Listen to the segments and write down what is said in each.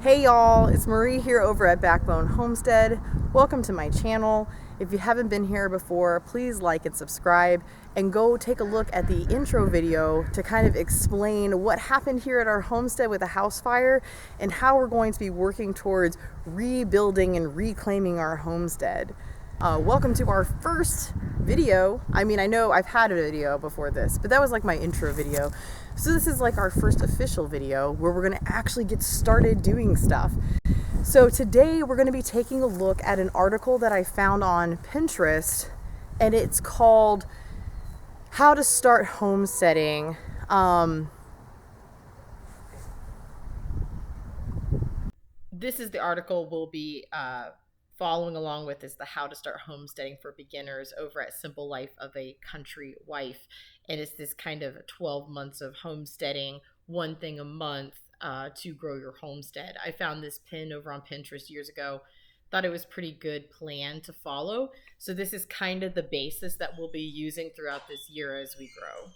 Hey y'all, it's Marie here over at Backbone Homestead. Welcome to my channel. If you haven't been here before, please like and subscribe and go take a look at the intro video to kind of explain what happened here at our homestead with a house fire and how we're going to be working towards rebuilding and reclaiming our homestead. Welcome to our first video. I mean, I know I've had a video before this, but that was like my intro video. So this is like our first official video where we're gonna actually get started doing stuff. So today we're gonna be taking a look at an article that I found on Pinterest, and it's called How to Start Homesteading. This is the article we'll be following along with, is the How to Start Homesteading for Beginners over at Simple Life of a Country Wife. And it's this kind of 12 months of homesteading, one thing a month to grow your homestead. I found this pin over on Pinterest years ago. Thought it was a pretty good plan to follow. So this is kind of the basis that we'll be using throughout this year as we grow.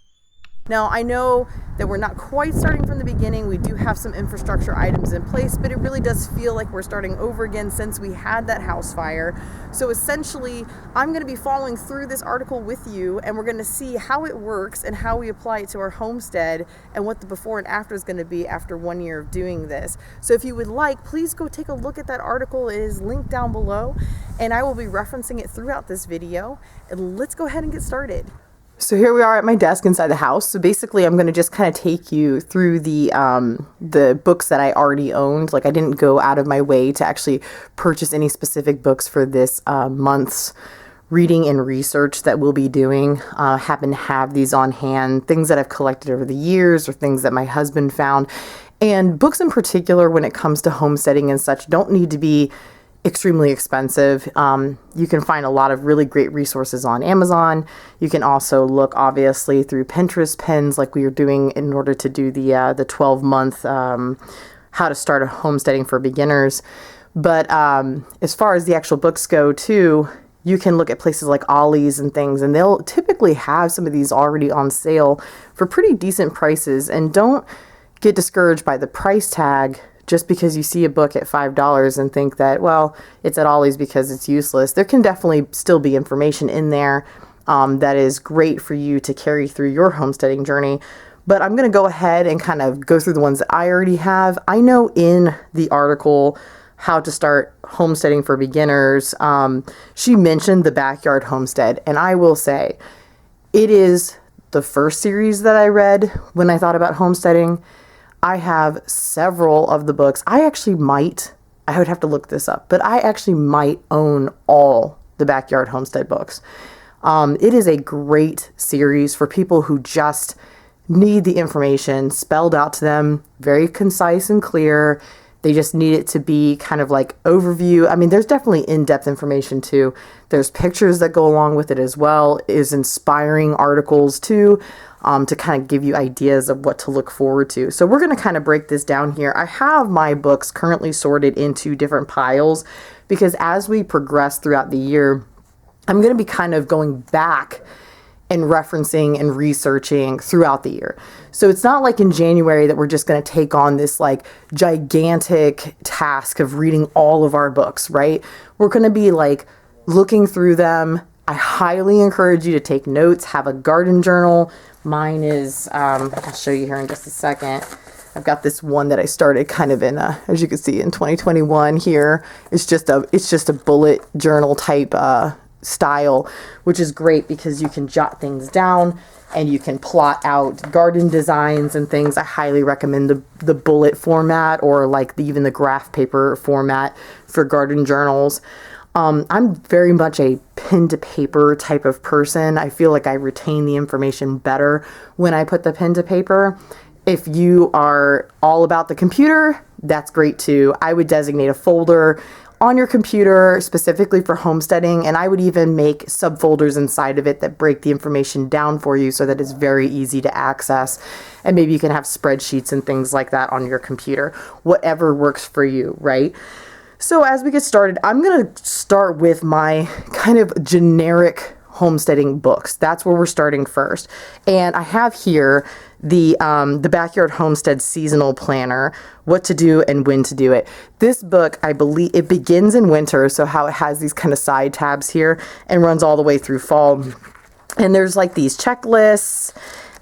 Now, I know that we're not quite starting from the beginning. We do have some infrastructure items in place, but it really does feel like we're starting over again since we had that house fire. So essentially, I'm going to be following through this article with you, and we're going to see how it works and how we apply it to our homestead and what the before and after is going to be after 1 year of doing this. So if you would like, please go take a look at that article. It is linked down below, and I will be referencing it throughout this video. And let's go ahead and get started. So here we are at my desk inside the house. So basically I'm going to just kind of take you through the books that I already owned. Like, I didn't go out of my way to actually purchase any specific books for this month's reading and research that we'll be doing. Happen to have these on hand, things that I've collected over the years or things that my husband found. And books in particular, when it comes to homesteading and such, don't need to be extremely expensive. You can find a lot of really great resources on Amazon. You can also look obviously through Pinterest pins like we were doing in order to do the 12-month how to start a homesteading for beginners. But as far as the actual books go too, you can look at places like Ollie's and things, and they'll typically have some of these already on sale for pretty decent prices. And don't get discouraged by the price tag just because you see a book at $5 and think that, well, it's at Ollie's because it's useless. There can definitely still be information in there that is great for you to carry through your homesteading journey. But I'm going to go ahead and kind of go through the ones that I already have. I know in the article, How to Start Homesteading for Beginners, she mentioned the Backyard Homestead. And I will say, it is the first series that I read when I thought about homesteading. I have several of the books. I would have to look this up, but I actually might own all the Backyard Homestead books. It is a great series for people who just need the information spelled out to them, very concise and clear. They just need it to be kind of like overview. I mean, there's definitely in-depth information too. There's pictures that go along with it as well. It is inspiring articles too, to kind of give you ideas of what to look forward to. So we're going to kind of break this down here. I have my books currently sorted into different piles because as we progress throughout the year, I'm going to be kind of going back and referencing and researching throughout the year. So it's not like in January that we're just going to take on this like gigantic task of reading all of our books, right? We're going to be like looking through them. I highly encourage you to take notes, have a garden journal. Mine is, I'll show you here in just a second. I've got this one that I started kind of in, as you can see, in 2021 here. It's just a bullet journal type style, which is great because you can jot things down and you can plot out garden designs and things. I highly recommend the bullet format or like even the graph paper format for garden journals. I'm very much a pen to paper type of person. I feel like I retain the information better when I put the pen to paper. If you are all about the computer, that's great too. I would designate a folder on your computer specifically for homesteading, and I would even make subfolders inside of it that break the information down for you so that it's very easy to access. And maybe you can have spreadsheets and things like that on your computer, whatever works for you, right? So as we get started, I'm going to start with my kind of generic homesteading books. That's where we're starting first. And I have here the Backyard Homestead Seasonal Planner, What to Do and When to Do It. This book, I believe, it begins in winter, so how it has these kind of side tabs here and runs all the way through fall. And there's like these checklists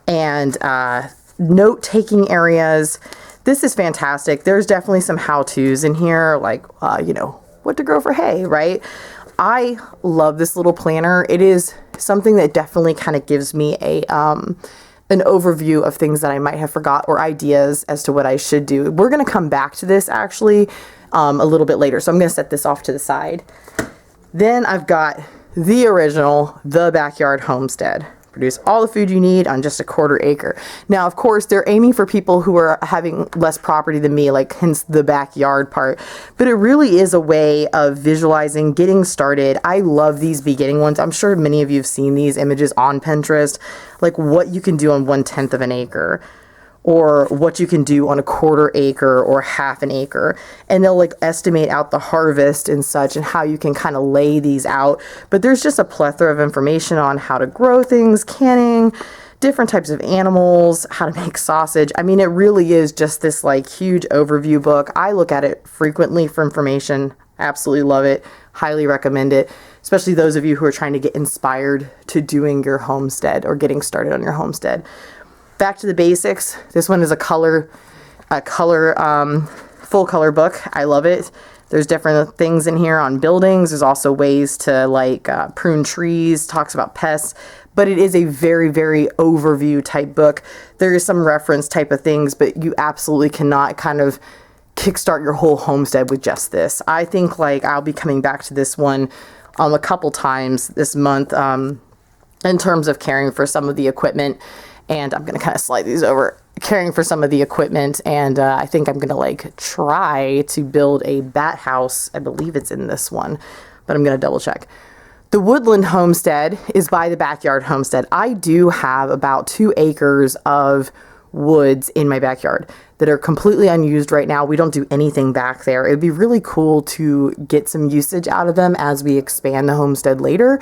and note-taking areas. This is fantastic. There's definitely some how-tos in here, like, what to grow for hay, right? I love this little planner. It is something that definitely kind of gives me an overview of things that I might have forgot or ideas as to what I should do. We're going to come back to this actually a little bit later. So I'm going to set this off to the side. Then I've got the original, The Backyard Homestead. Produce all the food you need on just a 1/4 acre. Now, of course, they're aiming for people who are having less property than me, like hence the backyard part. But it really is a way of visualizing, getting started. I love these beginning ones. I'm sure many of you have seen these images on Pinterest, like what you can do on 1/10 of an acre, or what you can do on a 1/4 acre or 1/2 an acre. And they'll like estimate out the harvest and such and how you can kind of lay these out. But there's just a plethora of information on how to grow things, canning, different types of animals, how to make sausage. I mean, it really is just this like huge overview book. I look at it frequently for information. Absolutely love it. Highly recommend it, especially those of you who are trying to get inspired to doing your homestead or getting started on your homestead. Back to the basics. This one is a full color book. I love it. There's different things in here on buildings. There's also ways to like prune trees, talks about pests, but it is a very, very overview type book. There is some reference type of things, but you absolutely cannot kind of kickstart your whole homestead with just this. I think like I'll be coming back to this one a couple times this month in terms of caring for some of the equipment. And I'm going to kind of slide these over, caring for some of the equipment. And I think I'm going to like try to build a bat house. I believe it's in this one, but I'm going to double check. The Woodland Homestead is by the Backyard Homestead. I do have about 2 acres of woods in my backyard that are completely unused right now. We don't do anything back there. It'd be really cool to get some usage out of them as we expand the homestead later.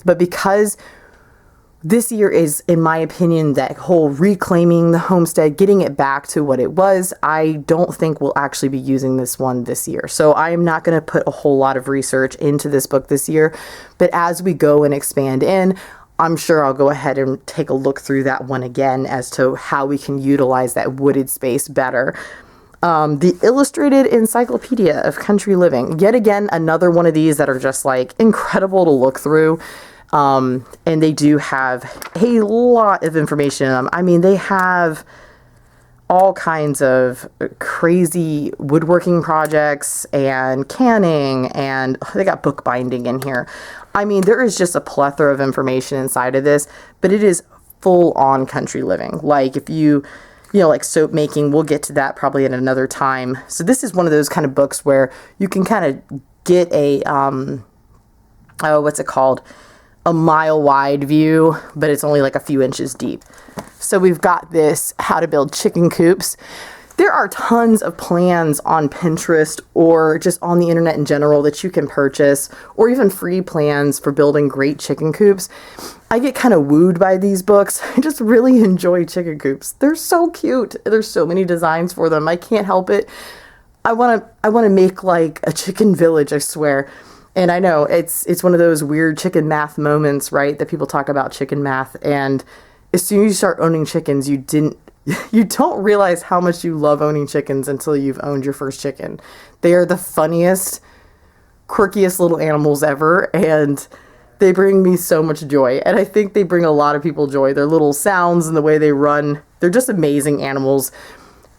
But because this year is, in my opinion, that whole reclaiming the homestead, getting it back to what it was, I don't think we'll actually be using this one this year. So I am not going to put a whole lot of research into this book this year. But as we go and expand in, I'm sure I'll go ahead and take a look through that one again as to how we can utilize that wooded space better. The Illustrated Encyclopedia of Country Living. Yet again, another one of these that are just like incredible to look through. And they do have a lot of information in them. I mean, they have all kinds of crazy woodworking projects and canning, and they got bookbinding in here. I mean, there is just a plethora of information inside of this, but it is full on country living. Like if you like soap making, we'll get to that probably at another time. So this is one of those kind of books where you can kind of get a, what's it called? A mile wide view, but it's only like a few inches deep. So we've got this how to build chicken coops. There are tons of plans on Pinterest or just on the internet in general that you can purchase, or even free plans for building great chicken coops. I get kind of wooed by these books. I just really enjoy chicken coops. They're so cute. There's so many designs for them. I can't help it. I want to make like a chicken village, I swear. And I know it's one of those weird chicken math moments, right? That people talk about chicken math. And as soon as you start owning chickens, you don't realize how much you love owning chickens until you've owned your first chicken. They are the funniest, quirkiest little animals ever. And they bring me so much joy. And I think they bring a lot of people joy. Their little sounds and the way they run. They're just amazing animals.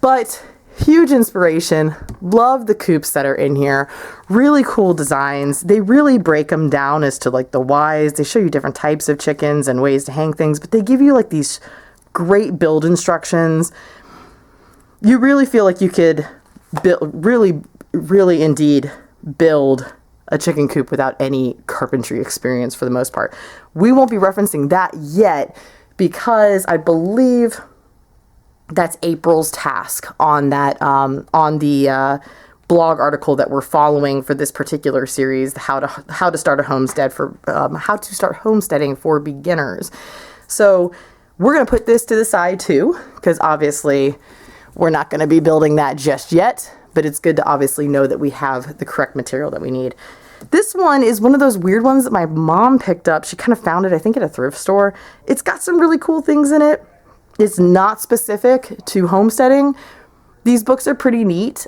But huge inspiration. Love the coops that are in here. Really cool designs. They really break them down as to like the whys. They show you different types of chickens and ways to hang things, but they give you like these great build instructions. You really feel like you could build, really indeed build a chicken coop without any carpentry experience for the most part. We won't be referencing that yet because I believe that's April's task on that on the blog article that we're following for this particular series, how to start a homestead for how to start homesteading for beginners. So We're going to put this to the side too, because obviously we're not going to be building that just yet, but it's good to obviously know that we have the correct material that we need. This one is one of those weird ones that my mom picked up. She kind of found it, I think, at a thrift store. It's got some really cool things in it. It's not specific to homesteading. These books are pretty neat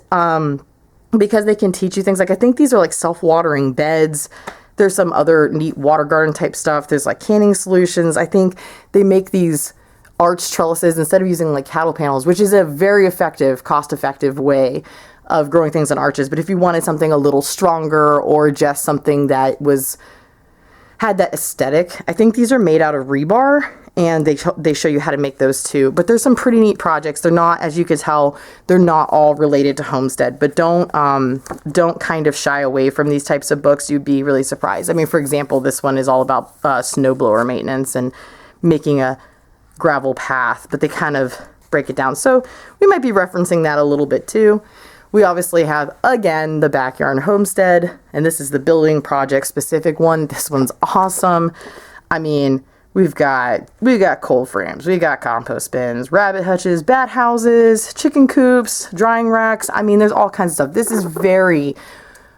because they can teach you things. Like, I think these are like self-watering beds. There's some other neat water garden type stuff. There's like canning solutions. I think they make these arch trellises instead of using like cattle panels, which is a very effective, cost-effective way of growing things on arches. But if you wanted something a little stronger or just something that had that aesthetic, I think these are made out of rebar, and they show you how to make those too. But there's some pretty neat projects. They're not, as you can tell, they're not all related to homestead, but don't kind of shy away from these types of books. You'd be really surprised. I mean, for example, this one is all about snowblower maintenance and making a gravel path, but they kind of break it down. So we might be referencing that a little bit too. We obviously have, again, the Backyard Homestead, and this is the building project specific one. This one's awesome. I mean, we've got cold frames, we got compost bins, rabbit hutches, bat houses, chicken coops, drying racks. I mean, there's all kinds of stuff. This is very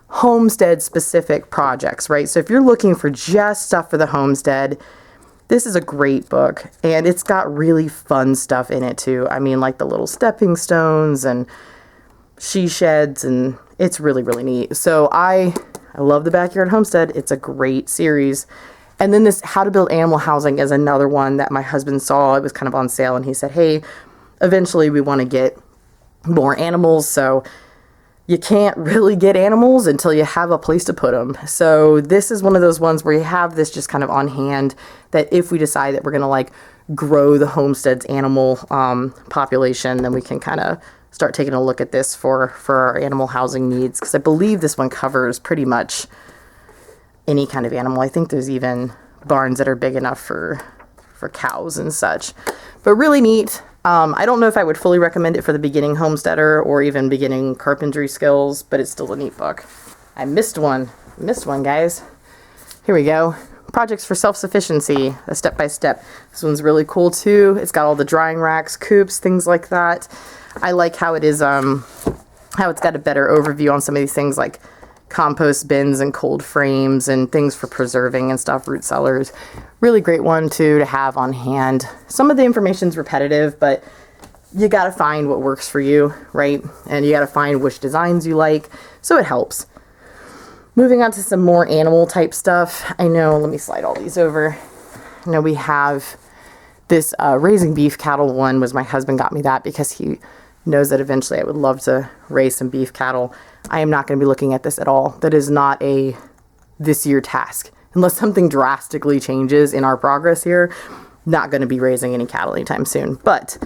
homestead specific projects, right? So if you're looking for just stuff for the homestead, this is a great book, and it's got really fun stuff in it too. I mean, like the little stepping stones and she sheds, and it's really, really neat. So I love the Backyard Homestead. It's a great series. And then this How to Build Animal Housing is another one that my husband saw. It was kind of on sale, and he said, hey, eventually we want to get more animals, so you can't really get animals until you have a place to put them. So this is one of those ones where you have this just kind of on hand, that if we decide that we're going to like grow the homestead's animal population, then we can kind of start taking a look at this for our animal housing needs, because I believe this one covers pretty much any kind of animal. I think there's even barns that are big enough for cows and such, but really neat. I don't know if I would fully recommend it for the beginning homesteader or even beginning carpentry skills, but it's still a neat book. I missed one, guys. Here we go. Projects for Self-Sufficiency, a step-by-step. This one's really cool too. It's got all the drying racks, coops, things like that. I like how it is, how it's got a better overview on some of these things like compost bins and cold frames and things for preserving and stuff, root cellars. Really great one too to have on hand. Some of the information's repetitive, but you got to find what works for you, right? And you got to find which designs you like, so it helps. Moving on to some more animal type stuff. I know, let me slide all these over. I know we have this raising beef cattle one. Was my husband got me that because he knows that eventually I would love to raise some beef cattle. I am not going to be looking at this at all. That is not a this year task. Unless something drastically changes in our progress here, not going to be raising any cattle anytime soon. But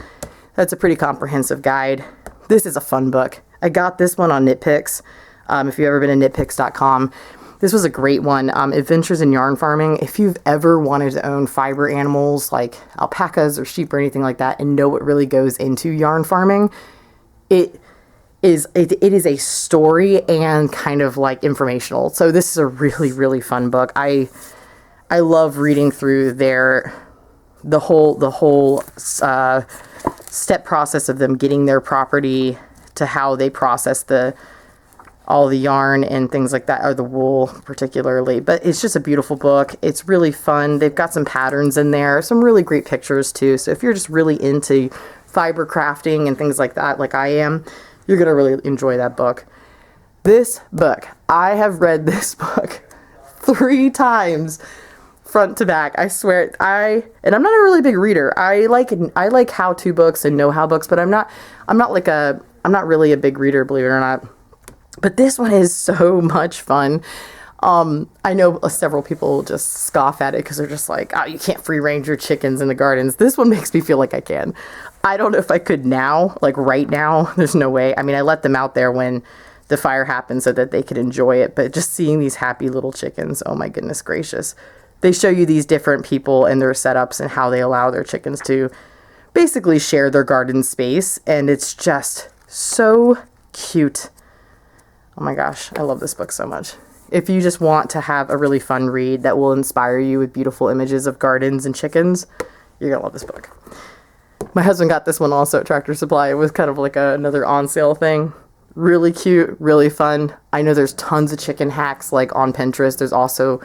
that's a pretty comprehensive guide. This is a fun book. I got this one on Knitpicks. If you've ever been to knitpicks.com, this was a great one. Adventures in Yarn Farming. If you've ever wanted to own fiber animals like alpacas or sheep or anything like that and know what really goes into yarn farming, it is a story and kind of like informational. So this is a really, really fun book. I love reading through the whole step process of them getting their property to how they process all the yarn and things like that, or the wool particularly. But it's just a beautiful book. It's really fun. They've got some patterns in there, some really great pictures too. So if you're just really into fiber crafting and things like that, like I am, you're going to really enjoy that book. This book, I have read this book 3 times front to back. I swear, and I'm not a really big reader. I like how-to books and know-how books, but I'm not really a big reader, believe it or not. But this one is so much fun. I know several people just scoff at it because they're just like, oh, you can't free range your chickens in the gardens. This one makes me feel like I can. I don't know if I could now, like right now. There's no way. I mean, I let them out there when the fire happened so that they could enjoy it. But just seeing these happy little chickens, oh my goodness gracious. They show you these different people and their setups and how they allow their chickens to basically share their garden space. And it's just so cute. Oh my gosh, I love this book so much. If you just want to have a really fun read that will inspire you with beautiful images of gardens and chickens, You're gonna love this book. My husband got this one also at Tractor Supply. It was kind of like another on sale thing. Really cute, really fun. I know there's tons of chicken hacks like on Pinterest. There's also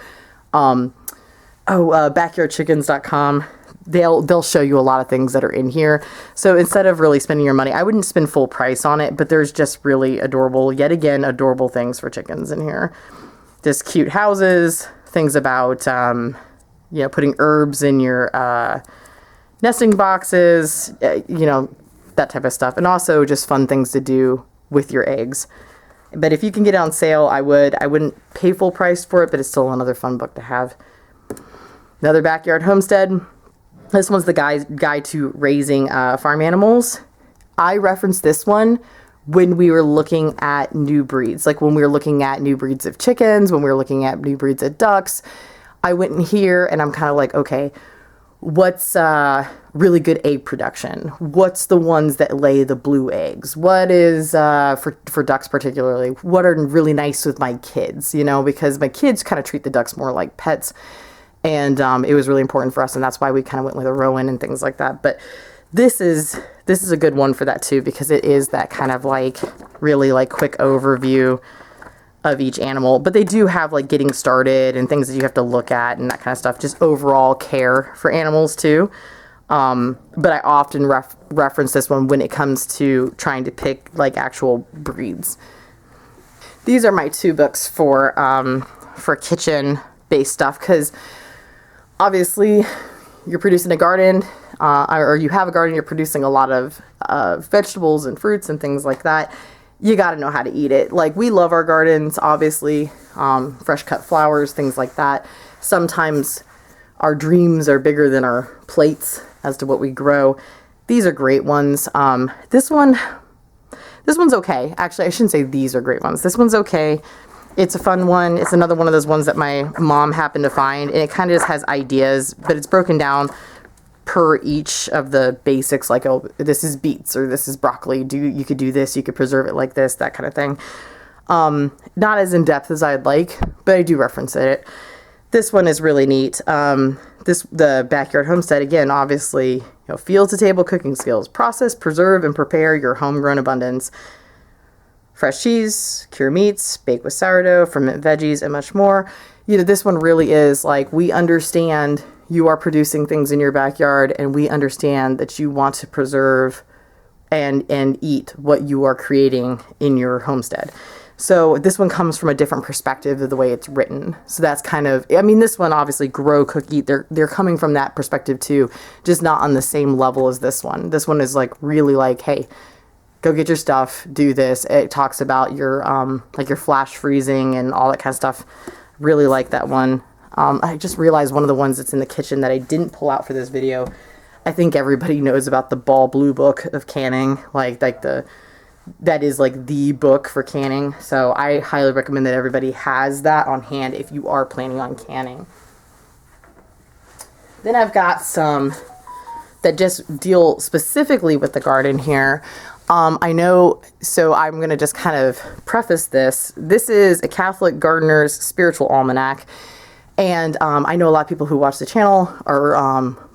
backyardchickens.com. They'll show you a lot of things that are in here. So instead of really spending your money, I wouldn't spend full price on it, but there's just really adorable, yet again, adorable things for chickens in here. Just cute houses, things about, putting herbs in your nesting boxes, that type of stuff. And also just fun things to do with your eggs. But if you can get it on sale, I would. I wouldn't pay full price for it, but it's still another fun book to have. Another Backyard Homestead. This one's the guide to raising farm animals. I referenced this one when we were looking at new breeds, like when we were looking at new breeds of chickens, when we were looking at new breeds of ducks. I went in here and I'm kind of like, okay, what's really good egg production? What's the ones that lay the blue eggs? What is, for ducks particularly, what are really nice with my kids, because my kids kind of treat the ducks more like pets. And it was really important for us, and that's why we kind of went with a Rowan and things like that. But this is a good one for that too, because it is that kind of like really like quick overview of each animal. But they do have like getting started and things that you have to look at and that kind of stuff. Just overall care for animals too. But I often reference this one when it comes to trying to pick like actual breeds. These are my two books for kitchen based stuff, because obviously you're producing a garden, or you have a garden, you're producing a lot of vegetables and fruits and things like that. You got to know how to eat it. Like, we love our gardens, obviously, fresh cut flowers, things like that. Sometimes our dreams are bigger than our plates as to what we grow. These are great ones. This one's okay. Actually, I shouldn't say these are great ones. This one's okay. It's a fun one. It's another one of those ones that my mom happened to find, and it kind of just has ideas, but it's broken down per each of the basics, like, oh, this is beets, or this is broccoli. You could do this, you could preserve it like this, that kind of thing. Not as in-depth as I'd like, but I do reference it. This one is really neat. The Backyard Homestead, again, obviously, field to table cooking skills. Process, preserve, and prepare your homegrown abundance. Fresh cheese, cure meats, bake with sourdough, ferment veggies, and much more. This one really is like, we understand you are producing things in your backyard, and we understand that you want to preserve and eat what you are creating in your homestead. So this one comes from a different perspective of the way it's written. So that's kind of, this one obviously grow, cook, eat. They're coming from that perspective too, just not on the same level as this one. This one is like really like, hey, go get your stuff, do this. It talks about your your flash freezing and all that kind of stuff. Really like that one. I just realized one of the ones that's in the kitchen that I didn't pull out for this video. I think everybody knows about the Ball Blue Book of canning, that is like the book for canning. So I highly recommend that everybody has that on hand if you are planning on canning. Then I've got some that just deal specifically with the garden here. I know, so I'm going to just kind of preface this. This is a Catholic Gardener's Spiritual Almanac. And I know a lot of people who watch the channel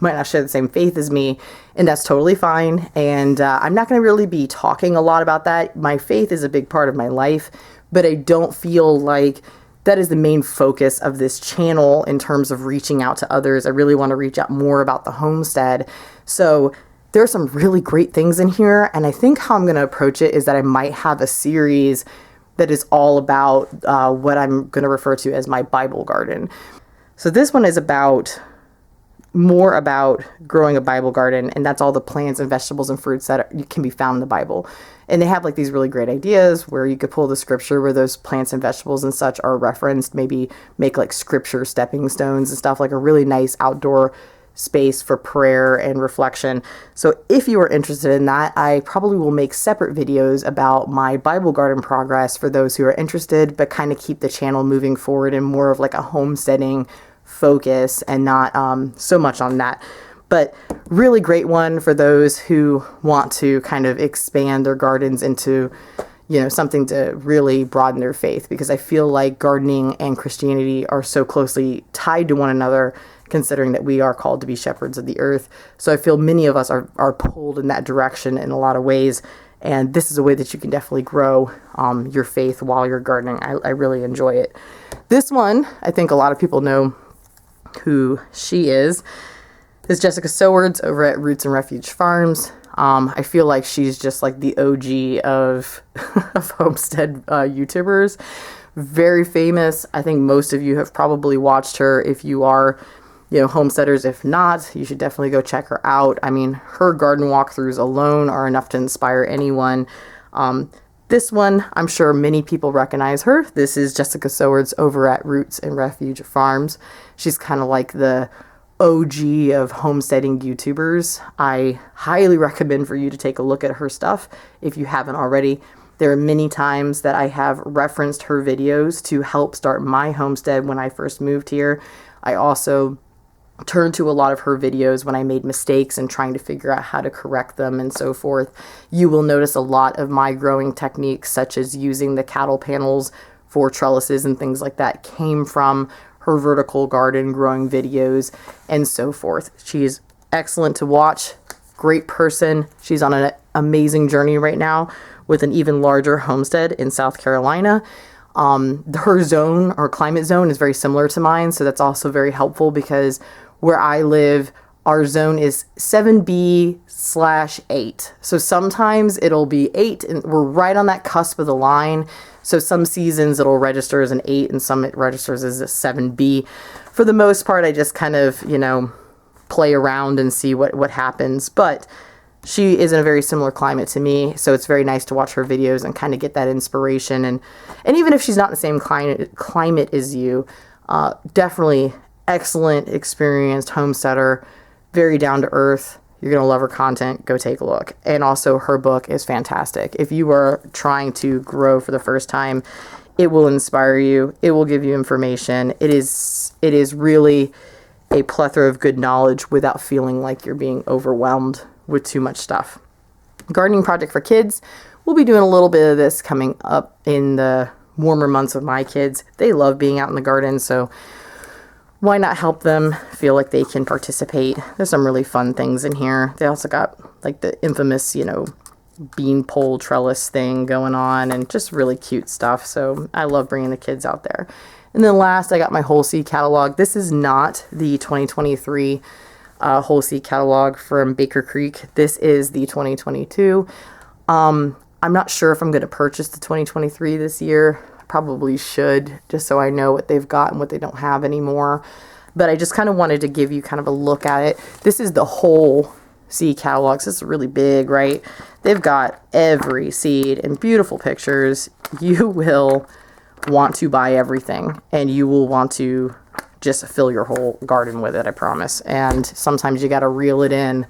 might not share the same faith as me, and that's totally fine. And I'm not going to really be talking a lot about that. My faith is a big part of my life, but I don't feel like that is the main focus of this channel in terms of reaching out to others. I really want to reach out more about the homestead. So there are some really great things in here, and I think how I'm going to approach it is that I might have a series that is all about what I'm going to refer to as my Bible garden. So this one is more about growing a Bible garden, and that's all the plants and vegetables and fruits that can be found in the Bible. And they have like these really great ideas where you could pull the scripture where those plants and vegetables and such are referenced, maybe make like scripture stepping stones and stuff, like a really nice outdoor space for prayer and reflection. So if you are interested in that, I probably will make separate videos about my Bible garden progress for those who are interested, but kind of keep the channel moving forward in more of like a homesteading focus and not so much on that. But really great one for those who want to kind of expand their gardens into, something to really broaden their faith, because I feel like gardening and Christianity are so closely tied to one another. considering that we are called to be shepherds of the earth. So I feel many of us are pulled in that direction in a lot of ways. And this is a way that you can definitely grow your faith while you're gardening. I really enjoy it. This one, I think a lot of people know who she is Jessica Sowards over at Roots and Refuge Farms. I feel like she's just like the OG of, of homestead YouTubers. Very famous. I think most of you have probably watched her if you are, homesteaders. If not, you should definitely go check her out. I mean, her garden walkthroughs alone are enough to inspire anyone. This one, I'm sure many people recognize her. This is Jessica Sowards over at Roots and Refuge Farms. She's kind of like the OG of homesteading YouTubers. I highly recommend for you to take a look at her stuff if you haven't already. There are many times that I have referenced her videos to help start my homestead when I first moved here. I also turned to a lot of her videos when I made mistakes and trying to figure out how to correct them and so forth. You will notice a lot of my growing techniques, such as using the cattle panels for trellises and things like that, came from her vertical garden growing videos and so forth. She is excellent to watch, great person. She's on an amazing journey right now with an even larger homestead in South Carolina. Her zone or climate zone is very similar to mine, so that's also very helpful because where I live, our zone is 7B/8. So sometimes it'll be 8 and we're right on that cusp of the line. So some seasons it'll register as an 8 and some it registers as a 7B. For the most part, I just kind of, play around and see what happens. But she is in a very similar climate to me, so it's very nice to watch her videos and kind of get that inspiration. And even if she's not in the same climate as you, definitely excellent, experienced homesteader, very down to earth. You're going to love her content. Go take a look. And also her book is fantastic. If you are trying to grow for the first time, it will inspire you. It will give you information. It is really a plethora of good knowledge without feeling like you're being overwhelmed with too much stuff. Gardening project for kids. We'll be doing a little bit of this coming up in the warmer months of my kids. They love being out in the garden, so why not help them feel like they can participate? There's some really fun things in here. They also got like the infamous, bean pole trellis thing going on and just really cute stuff. So I love bringing the kids out there. And then last, I got my whole seed catalog. This is not the 2023 whole seed catalog from Baker Creek. This is the 2022. I'm not sure if I'm going to purchase the 2023 this year. Probably should, just so I know what they've got and what they don't have anymore. But I just kind of wanted to give you kind of a look at it. This is the whole seed catalog. So this is really big, right? They've got every seed and beautiful pictures. You will want to buy everything and you will want to just fill your whole garden with it, I promise. And sometimes you got to reel it in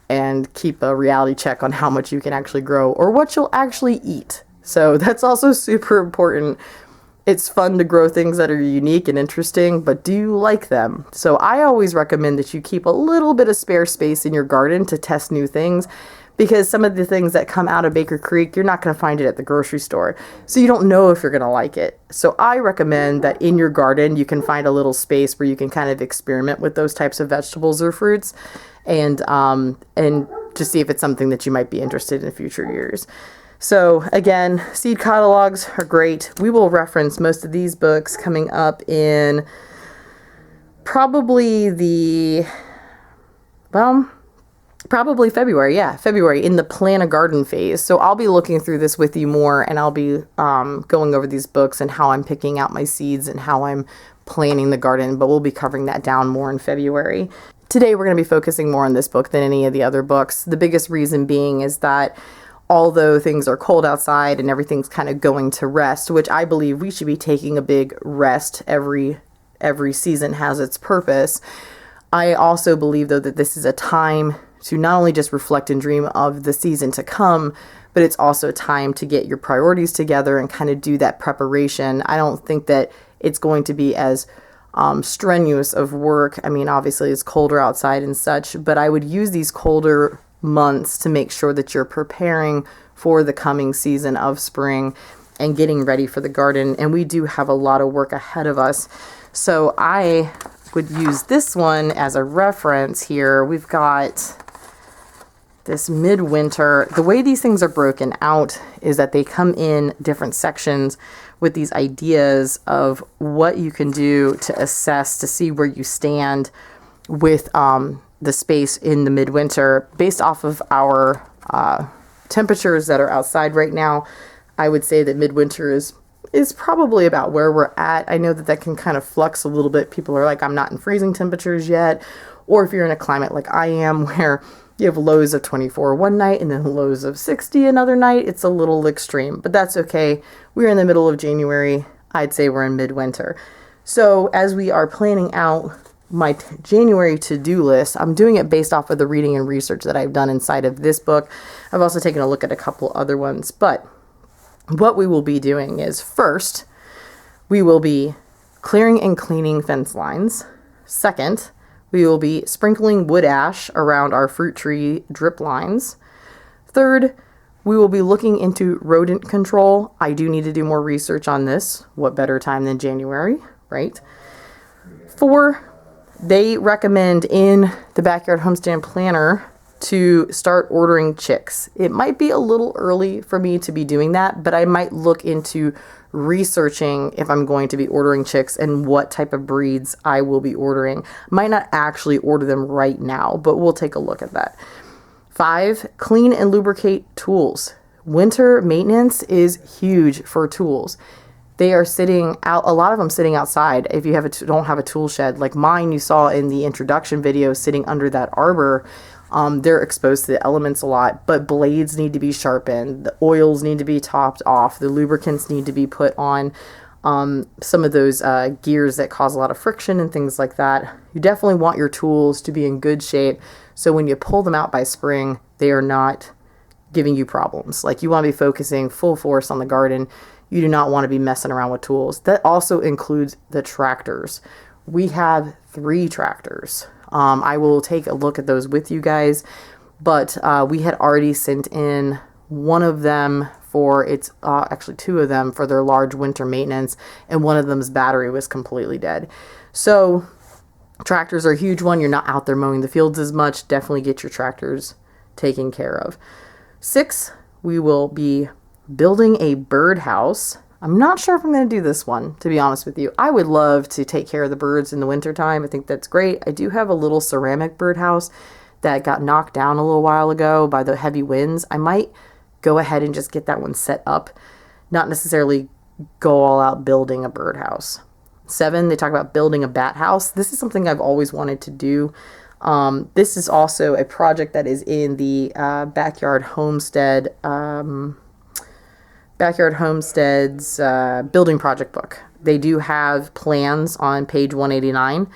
and keep a reality check on how much you can actually grow or what you'll actually eat. So that's also super important. It's fun to grow things that are unique and interesting, but do you like them? So I always recommend that you keep a little bit of spare space in your garden to test new things, because some of the things that come out of Baker Creek, you're not going to find it at the grocery store. So you don't know if you're going to like it. So I recommend that in your garden, you can find a little space where you can kind of experiment with those types of vegetables or fruits and to see if it's something that you might be interested in future years. So again, seed catalogs are great. We will reference most of these books coming up in probably February. Yeah, February in the plan a garden phase. So I'll be looking through this with you more, and I'll be going over these books and how I'm picking out my seeds and how I'm planning the garden, but we'll be covering that down more in February. Today, we're going to be focusing more on this book than any of the other books. The biggest reason being is that although things are cold outside and everything's kind of going to rest, which I believe we should be taking a big rest, every season has its purpose. I also believe, though, that this is a time to not only just reflect and dream of the season to come, but it's also a time to get your priorities together and kind of do that preparation. I don't think that it's going to be as strenuous of work. I mean, obviously it's colder outside and such, but I would use these colder months to make sure that you're preparing for the coming season of spring and getting ready for the garden. And we do have a lot of work ahead of us. So I would use this one as a reference here, we've got this midwinter. The way these things are broken out is that they come in different sections with these ideas of what you can do to assess, to see where you stand with the space in the midwinter based off of our temperatures that are outside right now. I would say that midwinter is probably about where we're at. I know that that can kind of flux a little bit. People are like, I'm not in freezing temperatures yet. Or if you're in a climate like I am, where you have lows of 24 one night and then lows of 60 another night, it's a little extreme, but that's okay. We're in the middle of January. I'd say we're in midwinter. So as we are planning out my January to-do list, I'm doing it based off of the reading and research that I've done inside of this book. I've also taken a look at a couple other ones, but what we will be doing is, first, we will be clearing and cleaning fence lines. Second, we will be sprinkling wood ash around our fruit tree drip lines. Third, we will be looking into rodent control. I do need to do more research on this. What better time than January, right? 4, they recommend in the Backyard Homestead Planner to start ordering chicks. It might be a little early for me to be doing that, but I might look into researching if I'm going to be ordering chicks and what type of breeds I will be ordering. Might not actually order them right now, but we'll take a look at that. 5, clean and lubricate tools. Winter maintenance is huge for tools. They are sitting out, a lot of them sitting outside. If you don't have a tool shed, like mine you saw in the introduction video sitting under that arbor, they're exposed to the elements a lot, but blades need to be sharpened. The oils need to be topped off. The lubricants need to be put on some of those gears that cause a lot of friction and things like that. You definitely want your tools to be in good shape, so when you pull them out by spring, they are not giving you problems. Like, you want to be focusing full force on the garden. You do not want to be messing around with tools. That also includes the tractors. We have 3 tractors. I will take a look at those with you guys, but we had already sent in one of them for actually 2 of them for their large winter maintenance, and one of them's battery was completely dead. So tractors are a huge one. You're not out there mowing the fields as much. Definitely get your tractors taken care of. 6, we will be building a birdhouse. I'm not sure if I'm going to do this one, to be honest with you. I would love to take care of the birds in the wintertime. I think that's great. I do have a little ceramic birdhouse that got knocked down a little while ago by the heavy winds. I might go ahead and just get that one set up, not necessarily go all out building a birdhouse. 7, they talk about building a bat house. This is something I've always wanted to do. This is also a project that is in the Backyard Homestead's building project book. They do have plans on page 189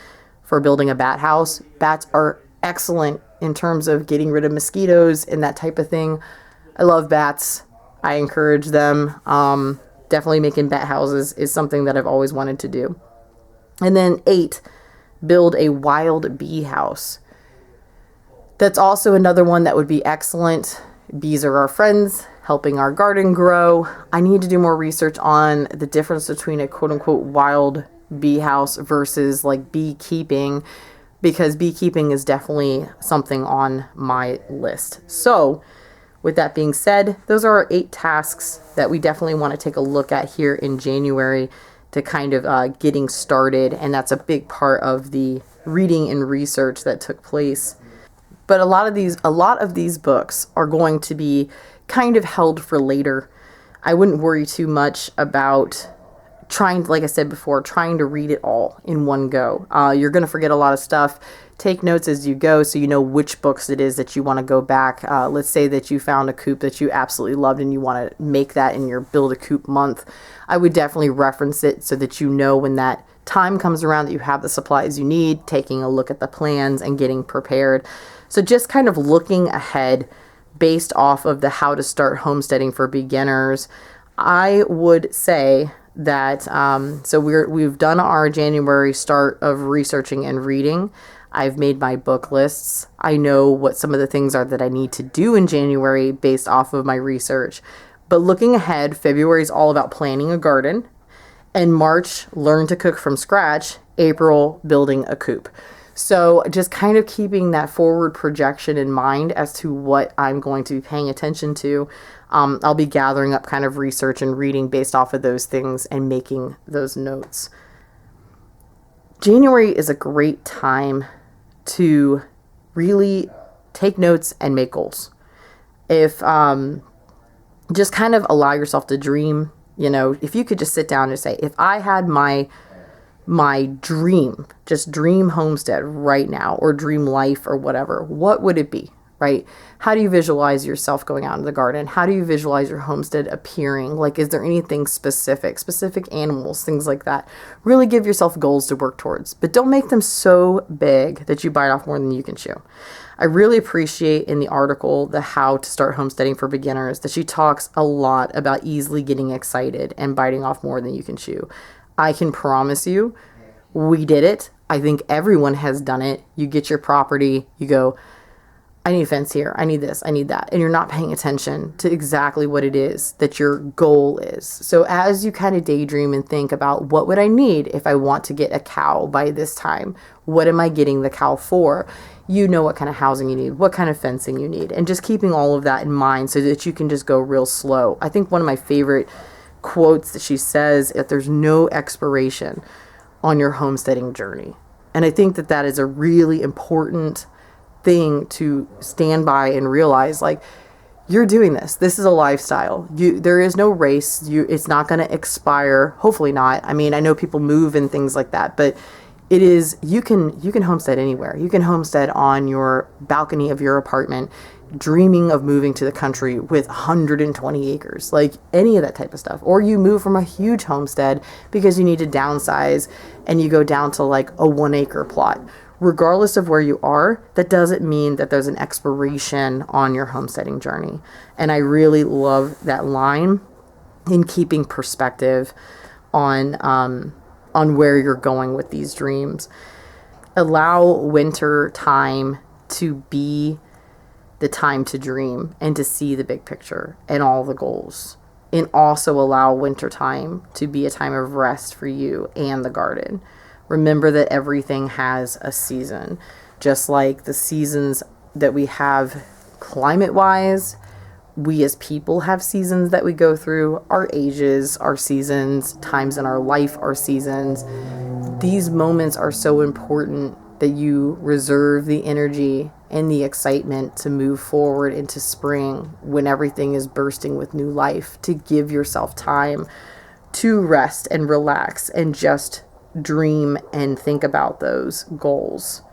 for building a bat house. Bats are excellent in terms of getting rid of mosquitoes and that type of thing. I love bats. I encourage them. Definitely making bat houses is something that I've always wanted to do. And then 8, build a wild bee house. That's also another one that would be excellent. Bees are our friends, helping our garden grow. I need to do more research on the difference between a quote-unquote wild bee house versus like beekeeping, because beekeeping is definitely something on my list. So with that being said, those are our 8 tasks that we definitely want to take a look at here in January to kind of getting started, and that's a big part of the reading and research that took place. But a lot of these books are going to be kind of held for later. I wouldn't worry too much about like I said before, trying to read it all in one go. You're going to forget a lot of stuff. Take notes as you go so you know which books it is that you want to go back. Let's say that you found a coop that you absolutely loved and you want to make that in your Build a Coop month. I would definitely reference it so that you know when that time comes around that you have the supplies you need, taking a look at the plans and getting prepared. So just kind of looking ahead based off of the How to Start Homesteading for Beginners, I would say that so we've done our January start of researching and reading. I've made my book lists. I know what some of the things are that I need to do in January based off of my research. But looking ahead, February is all about planning a garden. And March, learn to cook from scratch. April, building a coop. So just kind of keeping that forward projection in mind as to what I'm going to be paying attention to. I'll be gathering up kind of research and reading based off of those things and making those notes. January is a great time to really take notes and make goals. If just kind of allow yourself to dream, if you could just sit down and say, if I had my dream, just dream homestead right now, or dream life or whatever, what would it be, right? How do you visualize yourself going out into the garden? How do you visualize your homestead appearing? Like, is there anything specific animals, things like that? Really give yourself goals to work towards, but don't make them so big that you bite off more than you can chew. I really appreciate in the article, the How to Start Homesteading for Beginners, that she talks a lot about easily getting excited and biting off more than you can chew. I can promise you, we did it. I think everyone has done it. You get your property, you go, I need a fence here, I need this, I need that. And you're not paying attention to exactly what it is that your goal is. So as you kind of daydream and think about, what would I need if I want to get a cow by this time? What am I getting the cow for? You know what kind of housing you need, what kind of fencing you need, and just keeping all of that in mind so that you can just go real slow. I think one of my favorite quotes that she says, if there's no expiration on your homesteading journey. And I think that that is a really important thing to stand by and realize, like, you're doing this. This is a lifestyle. There is no race. It's not going to expire. Hopefully not. I mean, I know people move and things like that, but it is, you can homestead anywhere. You can homestead on your balcony of your apartment, dreaming of moving to the country with 120 acres, like any of that type of stuff. Or you move from a huge homestead because you need to downsize and you go down to like a 1 acre plot. Regardless of where you are, that doesn't mean that there's an expiration on your homesteading journey. And I really love that line in keeping perspective on where you're going with these dreams. Allow winter time to be the time to dream and to see the big picture and all the goals. And also allow winter time to be a time of rest for you and the garden. Remember that everything has a season, just like the seasons that we have climate-wise. We as people have seasons that we go through. Our ages are seasons, times in our life are seasons. These moments are so important that you reserve the energy and the excitement to move forward into spring when everything is bursting with new life, to give yourself time to rest and relax and just dream and think about those goals.